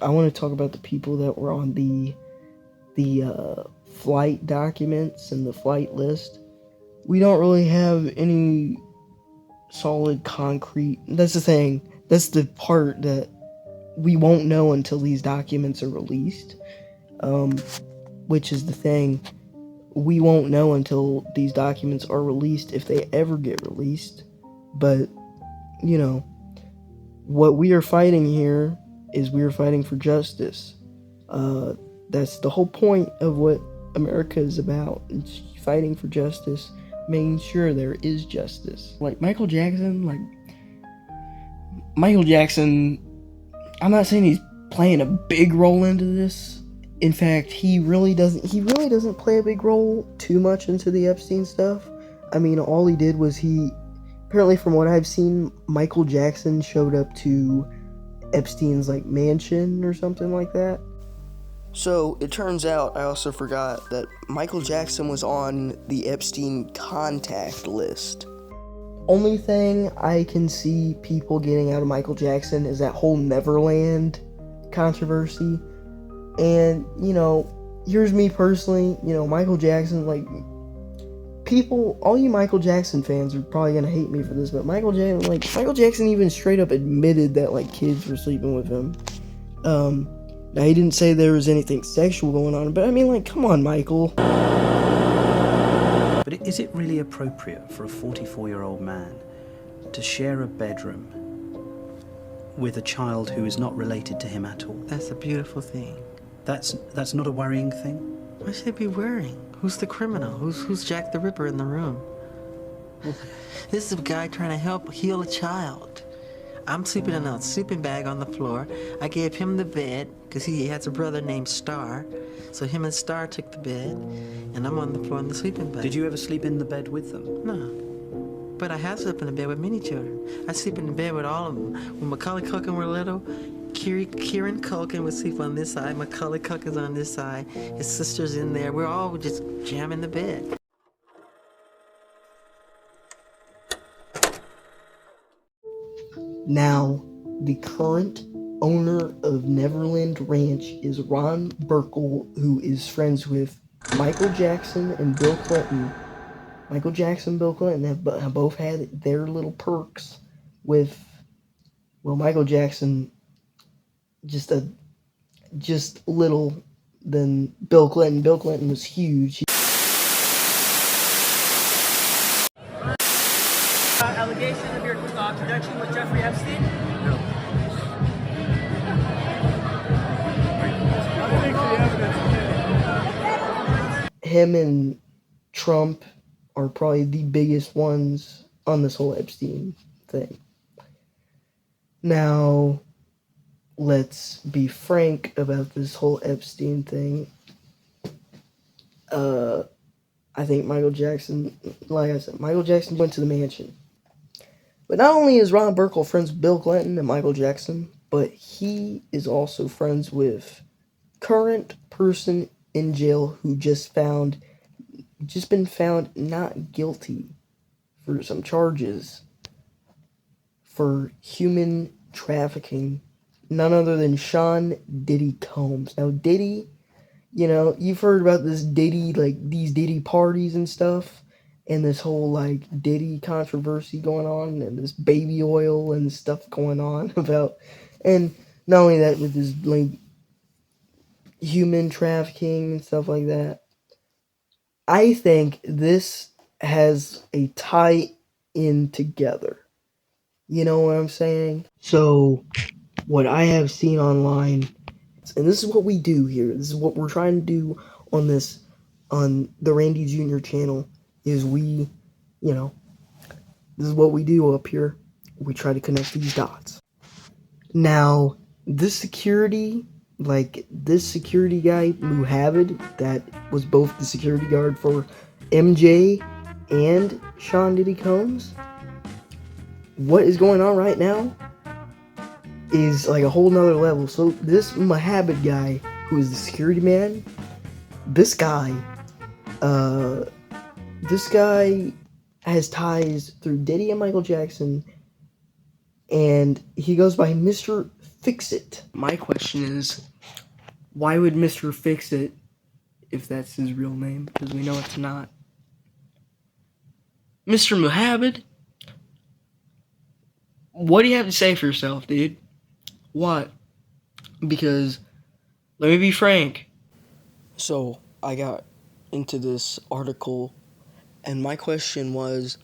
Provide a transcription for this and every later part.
I want to talk about the people that were on the flight documents and the flight list. We don't really have any solid concrete. That's the thing. That's the part that we won't know until these documents are released. Which is the thing. We won't know until these documents are released, if they ever get released. But, you know, what we are fighting here is we are fighting for justice. That's the whole point of what America is about. It's fighting for justice, making sure there is justice. Like Michael Jackson, I'm not saying he's playing a big role into this. In fact, he really doesn't play a big role too much into the Epstein stuff. I mean, all he did was apparently from what I've seen, Michael Jackson showed up to Epstein's mansion or something like that. So it turns out, I also forgot that Michael Jackson was on the Epstein contact list. Only thing I can see people getting out of Michael Jackson is that whole Neverland controversy. And, here's me personally, Michael Jackson, all you Michael Jackson fans are probably gonna hate me for this, but Michael Jackson even straight up admitted that, kids were sleeping with him. Now, he didn't say there was anything sexual going on, but I mean, come on, Michael. But is it really appropriate for a 44-year-old man to share a bedroom with a child who is not related to him at all? That's a beautiful thing. That's not a worrying thing? Why should it be worrying? Who's the criminal? Who's Jack the Ripper in the room? This is a guy trying to help heal a child. I'm sleeping in a sleeping bag on the floor. I gave him the bed because he has a brother named Star. So him and Star took the bed, and I'm on the floor in the sleeping bag. Did you ever sleep in the bed with them? No. But I have slept in the bed with many children. I sleep in the bed with all of them. When Macaulay Culkin were little, Kieran Culkin would sleep on this side, Macaulay Culkin's on this side, his sister's in there. We're all just jamming the bed. Now, the current owner of Neverland Ranch is Ron Burkle, who is friends with Michael Jackson and Bill Clinton. Michael Jackson and Bill Clinton have both had their little perks with, Michael Jackson just little than Bill Clinton. Bill Clinton was huge. Allegation of your connection with Jeffrey Epstein? No. Him and Trump are probably the biggest ones on this whole Epstein thing. Now, let's be frank about this whole Epstein thing. I think Michael Jackson, like I said, Michael Jackson went to the mansion. But not only is Ron Burkle friends with Bill Clinton and Michael Jackson, but he is also friends with current person in jail who just been found not guilty for some charges for human trafficking. None other than Sean Diddy Combs. Now, Diddy, you've heard about this Diddy, these Diddy parties and stuff, and this whole, Diddy controversy going on, and this baby oil and stuff going on about, and not only that, with this, human trafficking and stuff like that. I think this has a tie-in together. You know what I'm saying? So, what I have seen online, and this is what we do here, this is what we're trying to do on the Randy Jr. channel, is this is what we do up here. We try to connect these dots. Now, this security guy, Muhammad, that was both the security guard for MJ and Sean Diddy Combs, what is going on right now is a whole nother level. So this Muhammad guy, who is the security man, this guy has ties through Diddy and Michael Jackson, and he goes by Mr. Fix-It. My question is, why would Mr. Fix-It, if that's his real name, because we know it's not, Mr. Muhammad, what do you have to say for yourself, dude? What? Because, let me be frank. So, I got into this article, and my question was,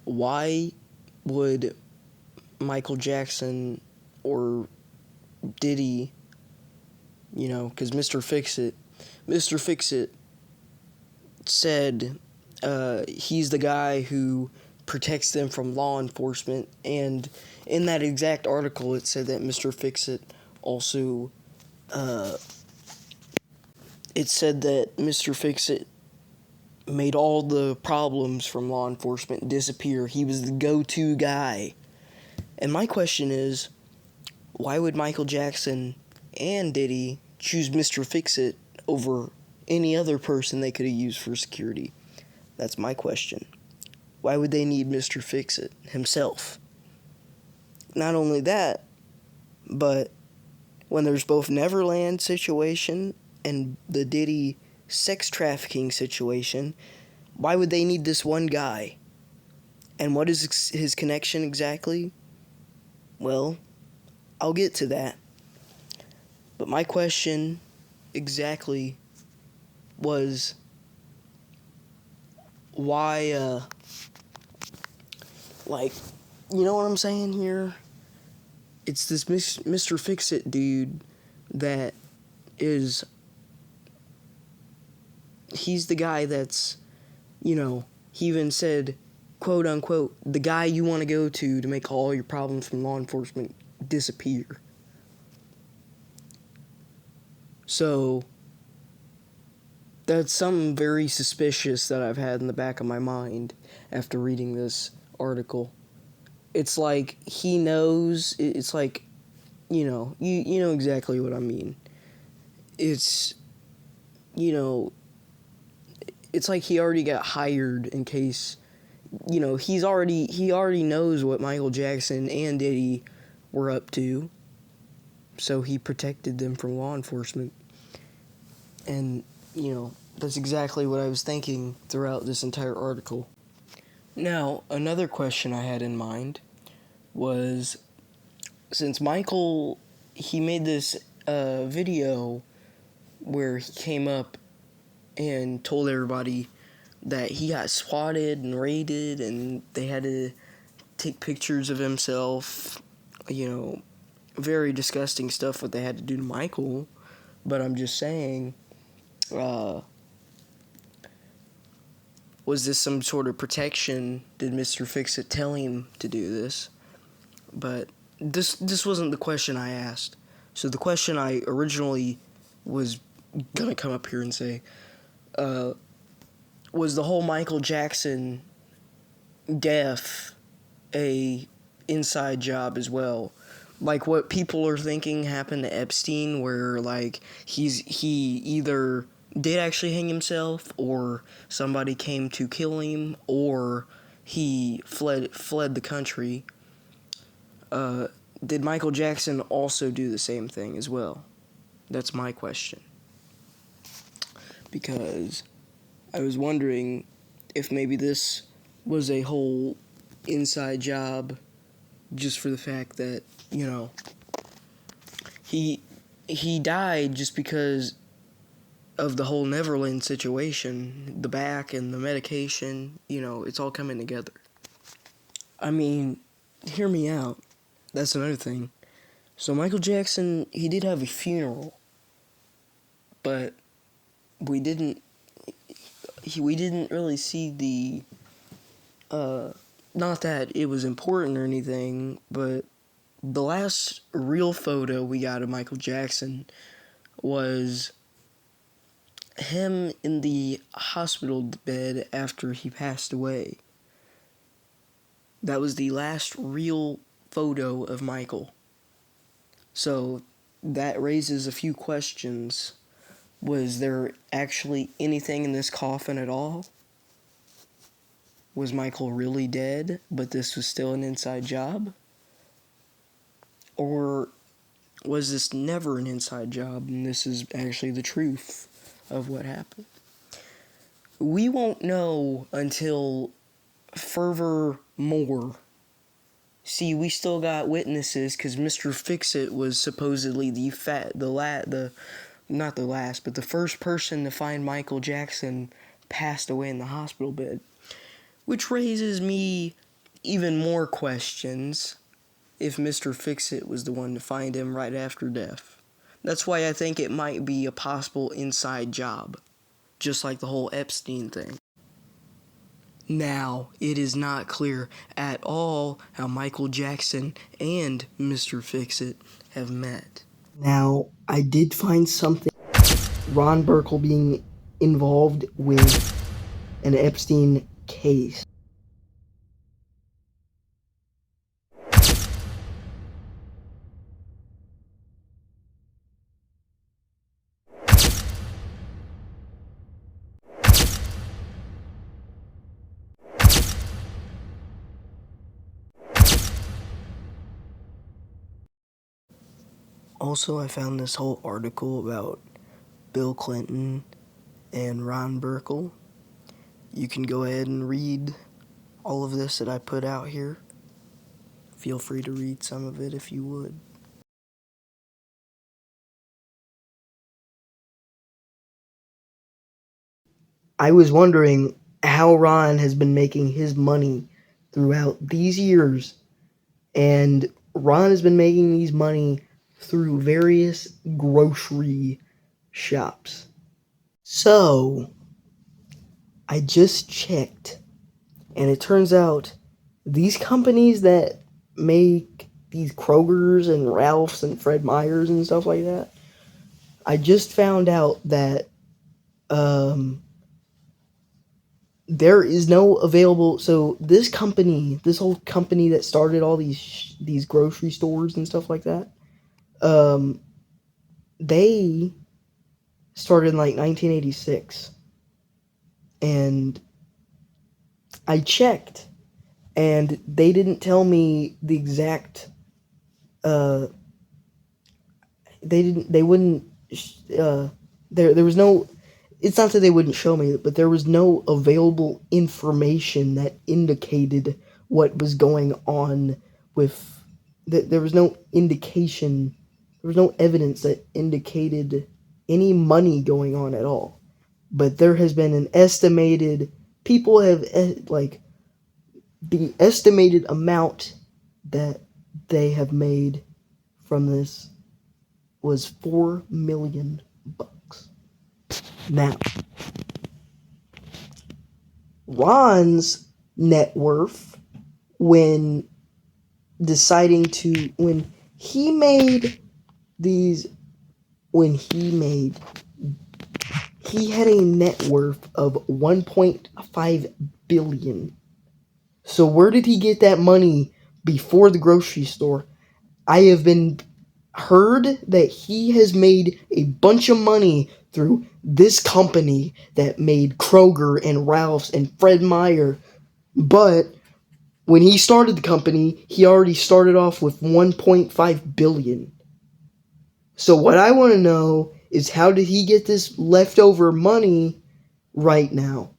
why would Michael Jackson or Diddy, because Mr. Fix-It said he's the guy who protects them from law enforcement, and in that exact article it said that Mr. Fix-It also, it said that Mr. Fix-It made all the problems from law enforcement disappear. He was the go-to guy. And my question is, why would Michael Jackson and Diddy choose Mr. Fix-It over any other person they could have used for security? That's my question. Why would they need Mr. Fix-It himself? Not only that, but when there's both Neverland situation and the Diddy sex trafficking situation, why would they need this one guy? And what is his connection exactly? Well, I'll get to that. But my question exactly was, why, you know what I'm saying here? It's this Mr. Fix-It dude that is, he's the guy that's, he even said, quote unquote, the guy you want to go to make all your problems from law enforcement disappear. So, that's something very suspicious that I've had in the back of my mind after reading this article. It's like he knows, it's like, you know exactly what I mean. It's, it's like he already got hired in case, he already knows what Michael Jackson and Diddy were up to, so he protected them from law enforcement. And, that's exactly what I was thinking throughout this entire article. Now, another question I had in mind was, since Michael, he made this video where he came up and told everybody that he got swatted and raided and they had to take pictures of himself, very disgusting stuff what they had to do to Michael. But I'm just saying, was this some sort of protection? Did Mr. Fix-It tell him to do this? But this wasn't the question I asked. So the question I originally was gonna come up here and say, was the whole Michael Jackson death a inside job as well? Like what people are thinking happened to Epstein, where like he either did actually hang himself, or somebody came to kill him, or he fled the country. Did Michael Jackson also do the same thing as well? That's my question. Because I was wondering if maybe this was a whole inside job just for the fact that, he died just because of the whole Neverland situation, the back and the medication, it's all coming together. I mean, hear me out. That's another thing. So Michael Jackson, he did have a funeral, but we didn't really see the, not that it was important or anything, but the last real photo we got of Michael Jackson was him in the hospital bed after he passed away. That was the last real photo of Michael. So that raises a few questions. Was there actually anything in this coffin at all? Was Michael really dead, but this was still an inside job? Or was this never an inside job, and this is actually the truth of what happened. We won't know until furthermore. See, we still got witnesses because Mr. Fix-It was supposedly the first person to find Michael Jackson passed away in the hospital bed, which raises me even more questions if Mr. Fix-It was the one to find him right after death. That's why I think it might be a possible inside job, just like the whole Epstein thing. Now, it is not clear at all how Michael Jackson and Mr. Fix-It have met. Now, I did find something. Ron Burkle being involved with an Epstein case. Also, I found this whole article about Bill Clinton and Ron Burkle. You can go ahead and read all of this that I put out here. Feel free to read some of it if you would. I was wondering how Ron has been making his money throughout these years, and Ron has been making these money through various grocery shops. So, I just checked, and it turns out these companies that make these Kroger's and Ralph's and Fred Meyer's and stuff like that, I just found out that there is no available. So this whole company that started all these grocery stores and stuff like that, they started in like 1986, and I checked, and they didn't tell me the exact. They wouldn't. There was no. It's not that they wouldn't show me, but there was no available information that indicated what was going on with. There was no indication. There was no evidence that indicated any money going on at all. But there has been an estimated. People have like the estimated amount that they have made from this was $4 million. Now, Ron's net worth when he had a net worth of 1.5 billion. So where did he get that money before the grocery store? I have been heard that he has made a bunch of money through this company that made Kroger and Ralph's and Fred Meyer. But when he started the company, he already started off with 1.5 billion. So what I want to know is, how did he get this leftover money right now?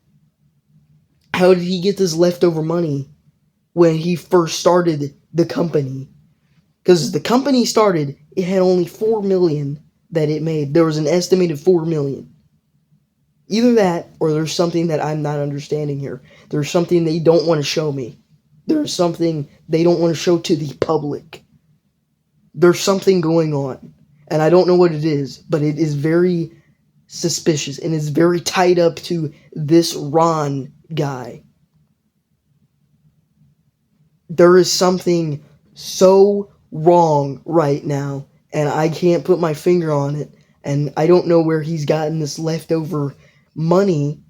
How did he get this leftover money when he first started the company? Because the company started, it had only 4 million that it made. There was an estimated 4 million. Either that, or there's something that I'm not understanding here. There's something they don't want to show me. There's something they don't want to show to the public. There's something going on. And I don't know what it is, but it is very suspicious, and it's very tied up to this Ron guy. There is something so wrong right now, and I can't put my finger on it, and I don't know where he's gotten this leftover money,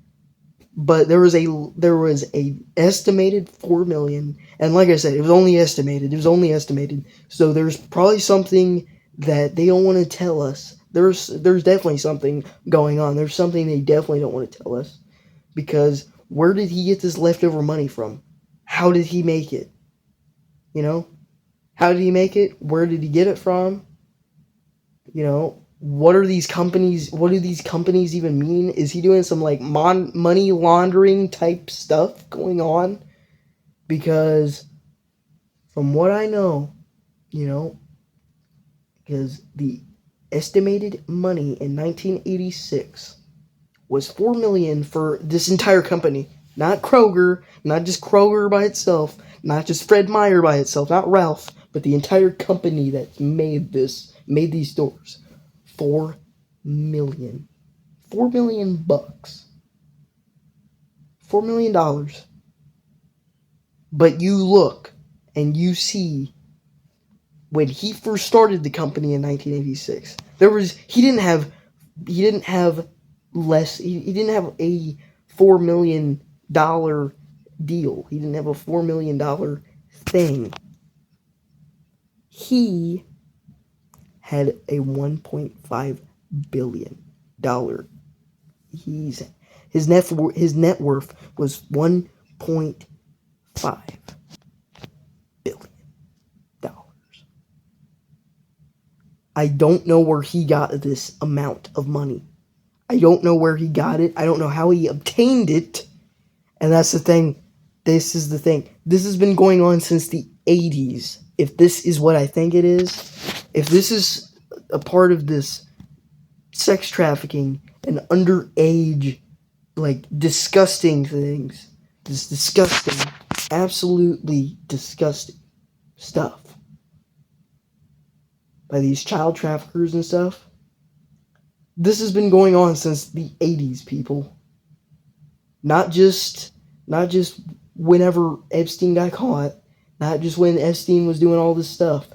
but there was a estimated 4 million, and like I said, it was only estimated, so there's probably something that they don't want to tell us. There's definitely something going on. There's something they definitely don't want to tell us, because where did he get this leftover money from? How did he make it? You know? How did he make it? Where did he get it from? what are these companies, what do these companies even mean? Is he doing some, like, money laundering type stuff going on? Because from what I know, because the estimated money in 1986 was $4 million for this entire company. Not Kroger, not just Kroger by itself, not just Fred Meyer by itself, not Ralph, but the entire company that made these stores. $4 million. $4 million bucks. $4 million dollars. But you look and you see when he first started the company in 1986, he didn't have a $4 million deal. He didn't have a $4 million thing. He had a $1.5 billion. His net worth was $1.5 billion. I don't know where he got this amount of money. I don't know where he got it. I don't know how he obtained it. And that's the thing. This is the thing. This has been going on since the 80s. If this is what I think it is, if this is a part of this sex trafficking and underage, like, disgusting things, this disgusting, absolutely disgusting stuff by these child traffickers and stuff, this has been going on since the 80s, people. Not just whenever Epstein got caught, not just when Epstein was doing all this stuff.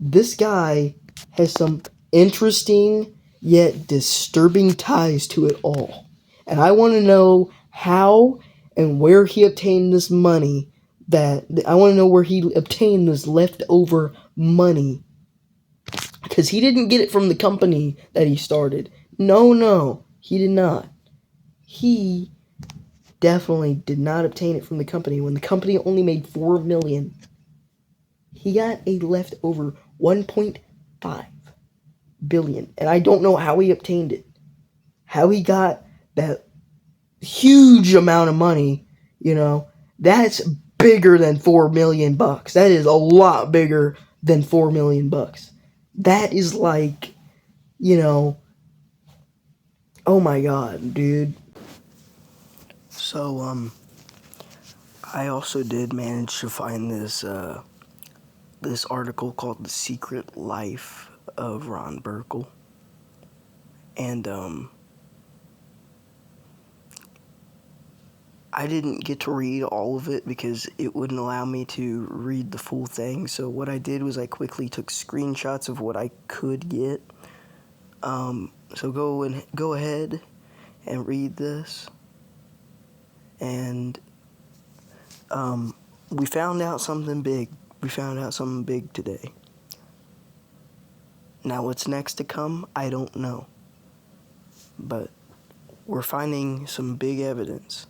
This guy has some interesting yet disturbing ties to it all. And I want to know how and where he obtained this money. I want to know where he obtained this leftover money. Because he didn't get it from the company that he started. No, he did not. He definitely did not obtain it from the company. When the company only made $4 million, he got a leftover $1.5 billion. And I don't know how he obtained it. How he got that huge amount of money, that's bigger than $4 million bucks. That is a lot bigger than $4 million bucks. That is like, oh my god, dude. So, I also did manage to find this article called The Secret Life of Ron Burkle. And, I didn't get to read all of it because it wouldn't allow me to read the full thing. So what I did was I quickly took screenshots of what I could get. So go ahead and read this. And we found out something big. We found out something big today. Now what's next to come, I don't know. But we're finding some big evidence.